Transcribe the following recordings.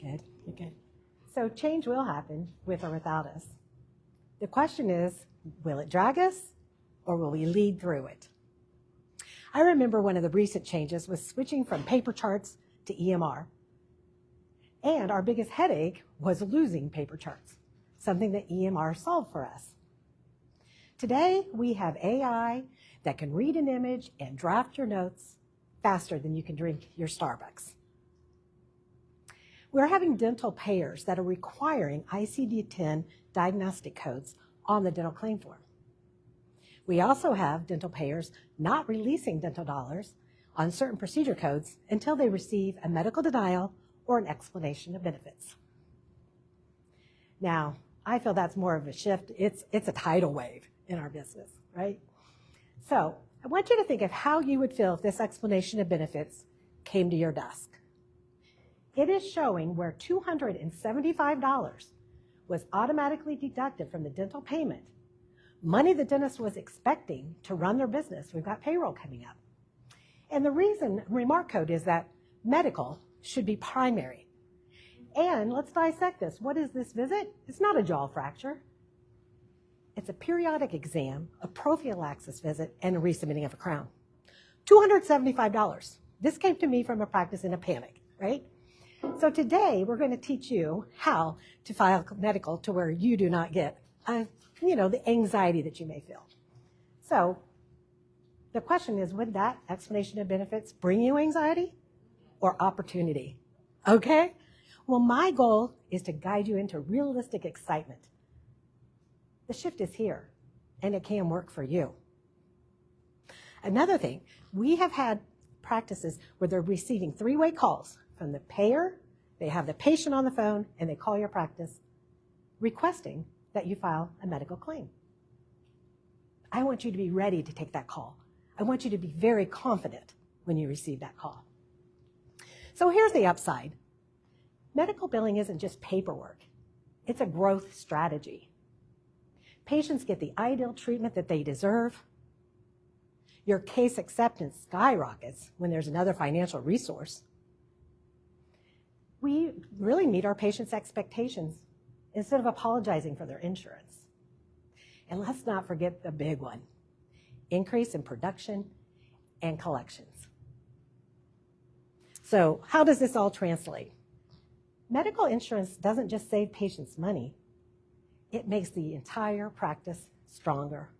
Good, you're good. So change will happen with or without us. The question is, will it drag us or will we lead through it? I remember one of the recent changes was switching from paper charts to EMR. And our biggest headache was losing paper charts, something that EMR solved for us. Today, we have AI that can read an image and draft your notes faster than you can drink your Starbucks. We're having dental payers that are requiring ICD-10 diagnostic codes on the dental claim form. We also have dental payers not releasing dental dollars on certain procedure codes until they receive a medical denial or an explanation of benefits. Now, I feel that's more of a shift. It's a tidal wave in our business, right? So I want you to think of how you would feel if this explanation of benefits came to your desk. It is showing where $275 was automatically deducted from the dental payment, money the dentist was expecting to run their business. We've got payroll coming up. And the reason remark code is that medical should be primary. And let's dissect this. What is this visit? It's not a jaw fracture. It's a periodic exam, a prophylaxis visit, and a resubmitting of a crown. $275. This came to me from a practice in a panic, right? So today we're going to teach you how to file medical to where you do not get, the anxiety that you may feel. So the question is, would that explanation of benefits bring you anxiety or opportunity? Okay? Well, my goal is to guide you into realistic excitement. The shift is here, and it can work for you. Another thing, we have had practices where they're receiving three-way calls from the payer, they have the patient on the phone, and they call your practice requesting that you file a medical claim. I want you to be ready to take that call. I want you to be very confident when you receive that call. So here's the upside. Medical billing isn't just paperwork. It's a growth strategy. Patients get the ideal treatment that they deserve. Your case acceptance skyrockets when there's another financial resource. We really meet our patients' expectations instead of apologizing for their insurance. And let's not forget the big one, increase in production and collections. So how does this all translate? Medical insurance doesn't just save patients money, it makes the entire practice stronger.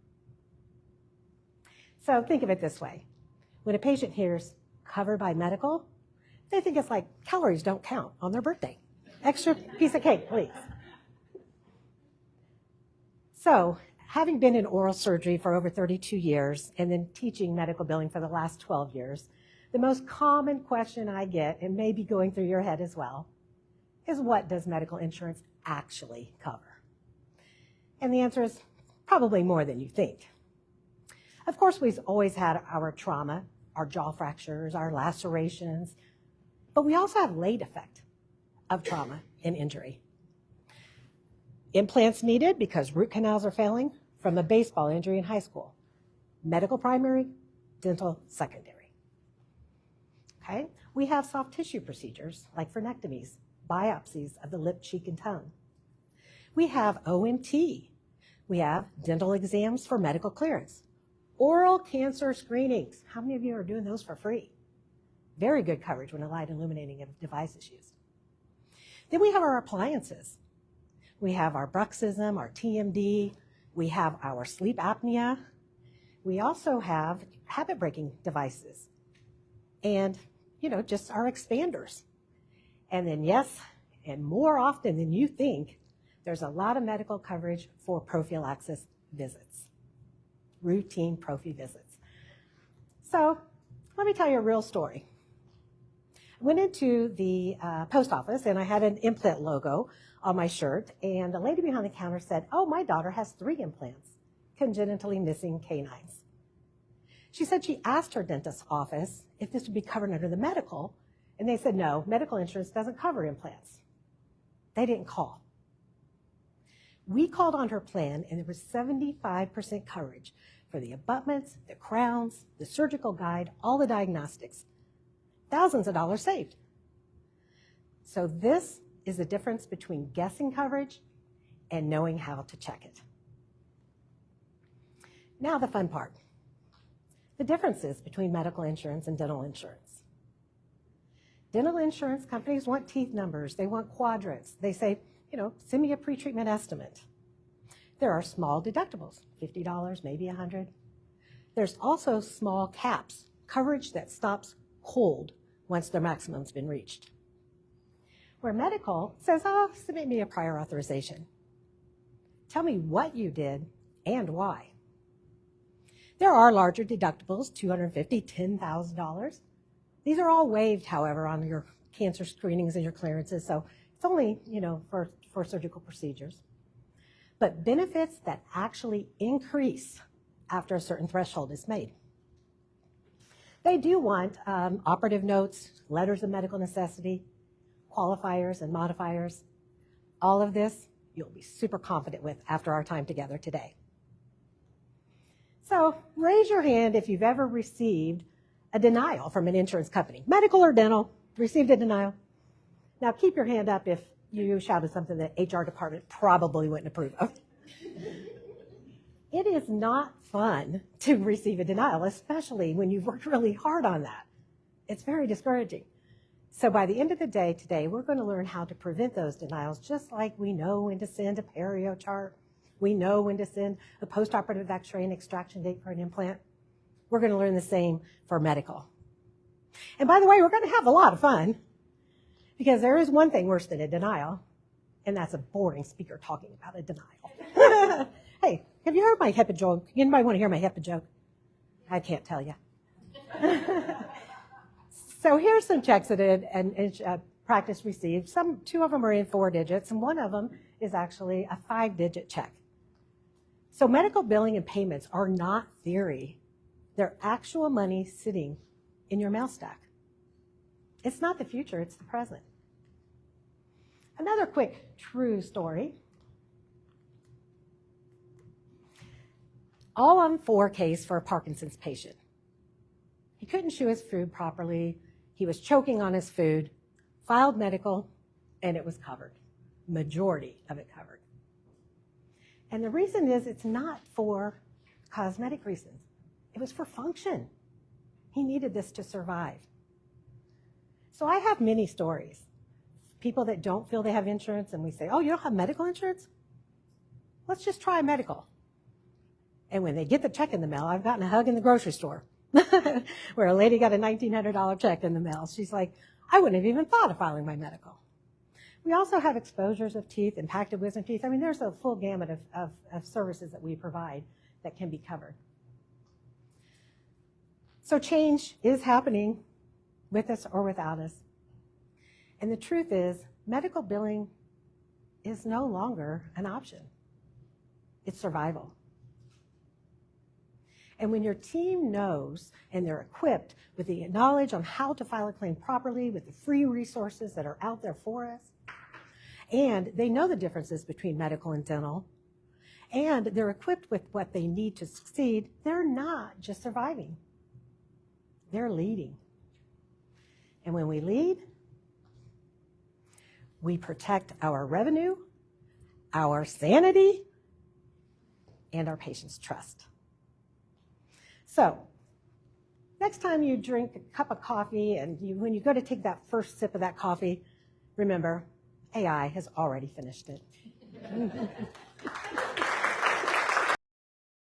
So think of it this way. When a patient hears covered by medical, they think it's like calories don't count on their birthday. Extra piece of cake, please. So, having been in oral surgery for over 32 years and then teaching medical billing for the last 12 years, the most common question I get, and maybe going through your head as well, is what does medical insurance actually cover? And the answer is probably more than you think. Of course, we've always had our trauma, our jaw fractures, our lacerations, but we also have late effect of trauma and injury. Implants needed because root canals are failing from a baseball injury in high school. Medical primary, dental secondary. Okay? We have soft tissue procedures like frenectomies, biopsies of the lip, cheek, and tongue. We have OMT. We have dental exams for medical clearance. Oral cancer screenings. How many of you are doing those for free? Very good coverage when a light illuminating device is used. Then we have our appliances. We have our bruxism, our TMD. We have our sleep apnea. We also have habit-breaking devices. And, just our expanders. And then, yes, and more often than you think, there's a lot of medical coverage for prophylaxis visits, routine prophy visits. So let me tell you a real story. I went into the post office and I had an implant logo on my shirt, and the lady behind the counter said, "Oh, my daughter has 3 implants, congenitally missing canines." She said she asked her dentist's office if this would be covered under the medical, and they said, no, medical insurance doesn't cover implants. They didn't call. We called on her plan, and there was 75% coverage for the abutments, the crowns, the surgical guide, all the diagnostics. Thousands of dollars saved. So this is the difference between guessing coverage and knowing how to check it. Now the fun part. The differences between medical insurance and dental insurance. Dental insurance companies want teeth numbers. They want quadrants. They say, send me a pre-treatment estimate. There are small deductibles, $50, maybe $100. There's also small caps, coverage that stops cold once their maximum's been reached. Where medical says, submit me a prior authorization. Tell me what you did and why. There are larger deductibles, $250, $10,000. These are all waived, however, on your cancer screenings and your clearances, so it's only, for surgical procedures. But benefits that actually increase after a certain threshold is made. They do want operative notes, letters of medical necessity, qualifiers and modifiers. All of this you'll be super confident with after our time together today. So raise your hand if you've ever received a denial from an insurance company, medical or dental, received a denial. Now keep your hand up if you shouted something that HR department probably wouldn't approve of. It is not fun to receive a denial, especially when you've worked really hard on that. It's very discouraging. So by the end of the day today, we're going to learn how to prevent those denials, just like we know when to send a perio chart. We know when to send a postoperative x-ray and extraction date for an implant. We're going to learn the same for medical. And by the way, we're going to have a lot of fun, because there is one thing worse than a denial, and that's a boring speaker talking about a denial. Hey, have you heard my HIPAA joke? Anybody want to hear my HIPAA joke? I can't tell you. So here's some checks that a practice received. Two of them are in 4 digits, and one of them is actually a 5-digit check. So medical billing and payments are not theory. They're actual money sitting in your mail stack. It's not the future, it's the present. Another quick true story. All on 4 case for a Parkinson's patient. He couldn't chew his food properly. He was choking on his food, filed medical, and it was covered. Majority of it covered. And the reason is it's not for cosmetic reasons. It was for function. He needed this to survive. So I have many stories. People that don't feel they have insurance, and we say, oh, you don't have medical insurance? Let's just try medical. And when they get the check in the mail, I've gotten a hug in the grocery store where a lady got a $1,900 check in the mail. She's like, I wouldn't have even thought of filing my medical. We also have exposures of teeth, impacted wisdom teeth. I mean, there's a full gamut of services that we provide that can be covered. So change is happening with us or without us. And the truth is, medical billing is no longer an option. It's survival. And when your team knows and they're equipped with the knowledge on how to file a claim properly, with the free resources that are out there for us, and they know the differences between medical and dental, and they're equipped with what they need to succeed, they're not just surviving. They're leading. And when we lead, we protect our revenue, our sanity, and our patients' trust. So, next time you drink a cup of coffee and when you go to take that first sip of that coffee, remember, AI has already finished it.